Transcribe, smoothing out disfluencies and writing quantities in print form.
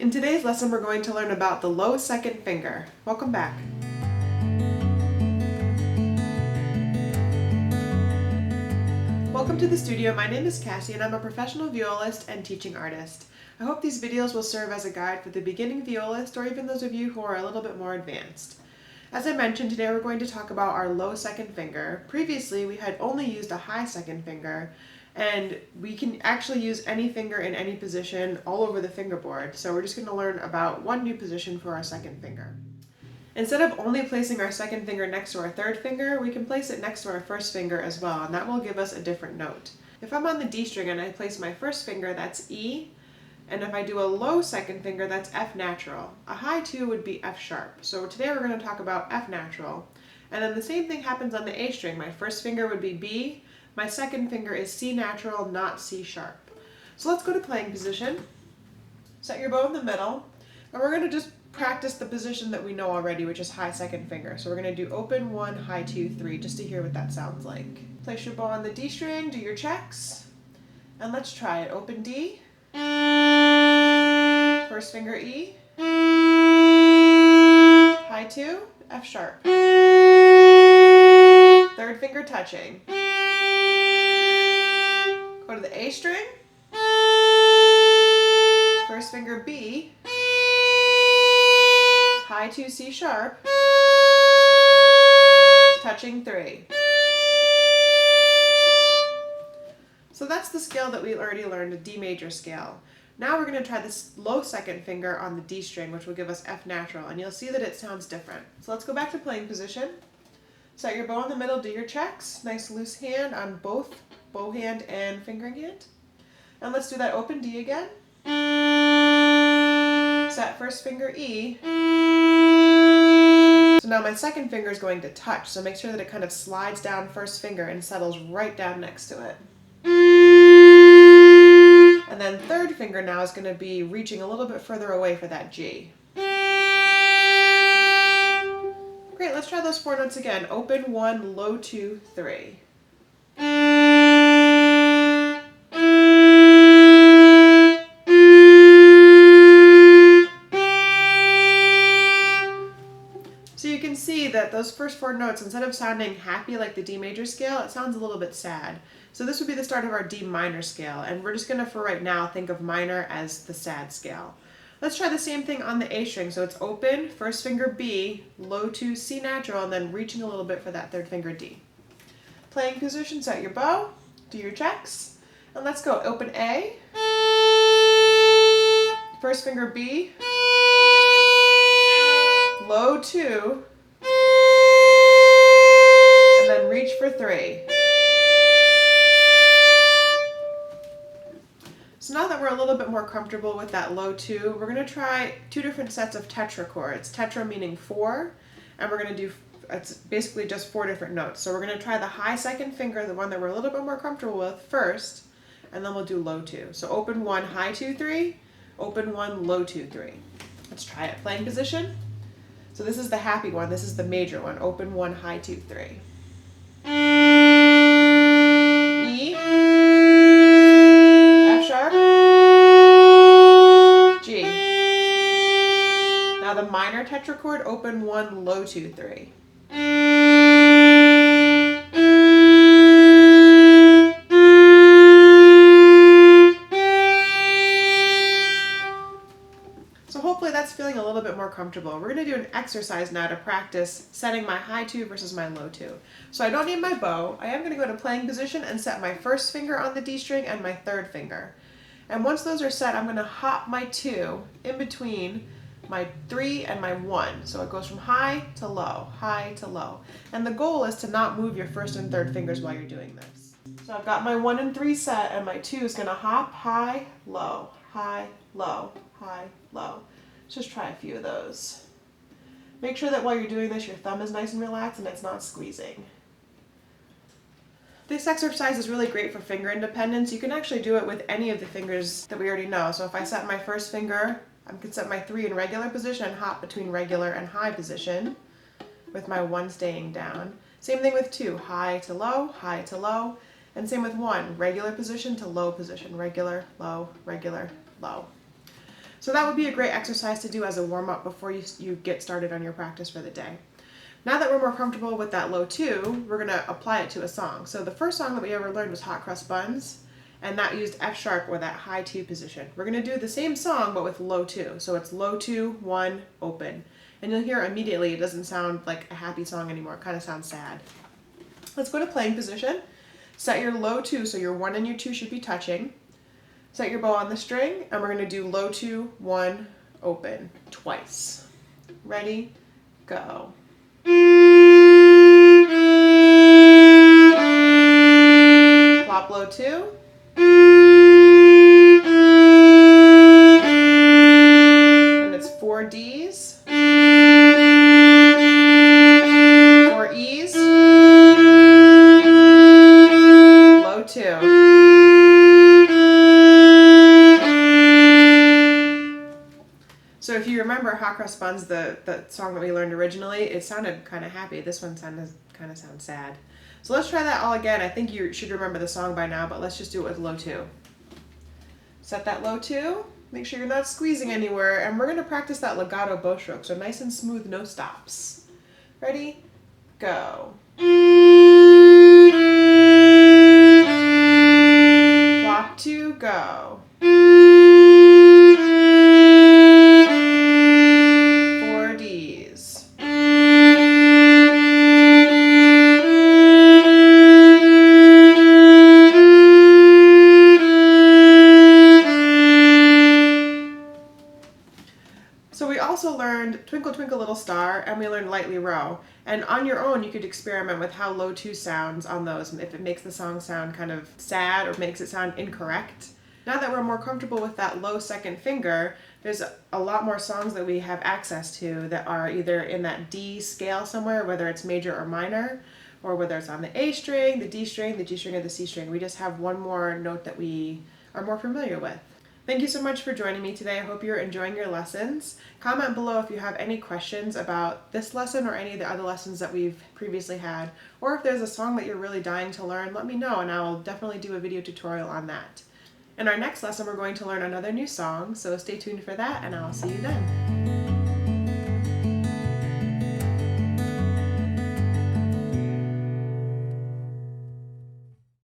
In today's lesson, we're going to learn about the low second finger. Welcome back. Welcome to the studio. My name is Cassie and I'm a professional violist and teaching artist. I hope these videos will serve as a guide for the beginning violist or even those of you who are a little bit more advanced. As I mentioned, today we're going to talk about our low second finger. Previously, we had only used a high second finger, and we can actually use any finger in any position all over the fingerboard. So we're just going to learn about one new position for our second finger. Instead of only placing our second finger next to our third finger, we can place it next to our first finger as well, and that will give us a different note. If I'm on the D string and I place my first finger, that's E, and if I do a low second finger, that's F natural. A high 2 would be F sharp. So today we're going to talk about F natural. And then the same thing happens on the A string. My first finger would be B, my second finger is C natural, not C sharp. So let's go to playing position. Set your bow in the middle, and we're going to just practice the position that we know already, which is high second finger. So we're going to do open 1, high 2, 3, just to hear what that sounds like. Place your bow on the D string, do your checks, and let's try it. Open D, first finger E, high 2, F sharp, third finger touching. Go to the A string, first finger B, high 2 C sharp, touching 3. So that's the scale that we already learned, a D major scale. Now we're going to try this low second finger on the D string, which will give us F natural, and you'll see that it sounds different. So let's go back to playing position. Set your bow in the middle, do your checks. Nice loose hand on both bow hand and fingering hand. And let's do that open D again. Set first finger E. So now my second finger is going to touch, so make sure that it kind of slides down first finger and settles right down next to it. And then third finger now is going to be reaching a little bit further away for that G. Great, let's try those 4 notes again. Open 1, low 2, 3. So you can see that those first 4 notes, instead of sounding happy like the D major scale, it sounds a little bit sad. So this would be the start of our D minor scale, and we're just going to, for right now, think of minor as the sad scale. Let's try the same thing on the A string. So it's open, first finger B, low 2 C natural, and then reaching a little bit for that third finger D. Playing position, set your bow, do your checks, and let's go. Open A, first finger B, low 2, and then reach for 3. So now that we're a little bit more comfortable with that low 2, we're going to try 2 different sets of tetrachords. Tetra meaning 4, and we're going to do, it's basically just 4 different notes. So we're going to try the high second finger, the one that we're a little bit more comfortable with, first, and then we'll do low 2. So open 1, high 2, 3, open 1, low 2, 3. Let's try it. Playing position. So this is the happy one, this is the major one. Open 1, high 2, 3. E, F sharp, G. Now the minor tetrachord, open 1, low 2, 3. So hopefully that's feeling a little bit more comfortable. We're going to do an exercise now to practice setting my high 2 versus my low 2. So I don't need my bow. I am going to go to playing position and set my first finger on the D string and my third finger. And once those are set, I'm going to hop my 2 in between my 3 and my 1. So it goes from high to low, high to low. And the goal is to not move your first and third fingers while you're doing this. So I've got my 1 and 3 set, and my 2 is going to hop high, low, high, low, high, low. Let's just try a few of those. Make sure that while you're doing this, your thumb is nice and relaxed and it's not squeezing. This exercise is really great for finger independence. You can actually do it with any of the fingers that we already know. So if I set my first finger, I can set my 3 in regular position and hop between regular and high position with my 1 staying down. Same thing with 2, high to low, and same with 1, regular position to low position, regular, low, low. So that would be a great exercise to do as a warm-up before you get started on your practice for the day. Now that we're more comfortable with that low 2, we're going to apply it to a song. So the first song that we ever learned was Hot Cross Buns, and that used F sharp or that high 2 position. We're going to do the same song but with low 2. So it's low 2, 1, open. And you'll hear immediately it doesn't sound like a happy song anymore. It kind of sounds sad. Let's go to playing position. Set your low 2, so your 1 and your 2 should be touching. Set your bow on the string, and we're going to do low 2, 1, open twice. Ready? Go. Plop low 2. And it's 4 Ds, 4 E's, low 2. So if you remember Hot Cross Buns, the song that we learned originally, it sounded kind of happy. This one kind of sounds sad. So let's try that all again. I think you should remember the song by now, but let's just do it with low 2. Set that low 2. Make sure you're not squeezing anywhere, and we're going to practice that legato bow stroke, so nice and smooth, no stops. Ready? Go. Plop 2, go. 4 Ds. So we also learned Twinkle Twinkle Little Star, and we learned Lightly Row. And on your own, you could experiment with how low 2 sounds on those, and if it makes the song sound kind of sad or makes it sound incorrect. Now that we're more comfortable with that low second finger, there's a lot more songs that we have access to that are either in that D scale somewhere, whether it's major or minor, or whether it's on the A string, the D string, the G string, or the C string. We just have one more note that we are more familiar with. Thank you so much for joining me today. I hope you're enjoying your lessons. Comment below if you have any questions about this lesson or any of the other lessons that we've previously had, or if there's a song that you're really dying to learn, let me know and I'll definitely do a video tutorial on that. In our next lesson, we're going to learn another new song, so stay tuned for that and I'll see you then.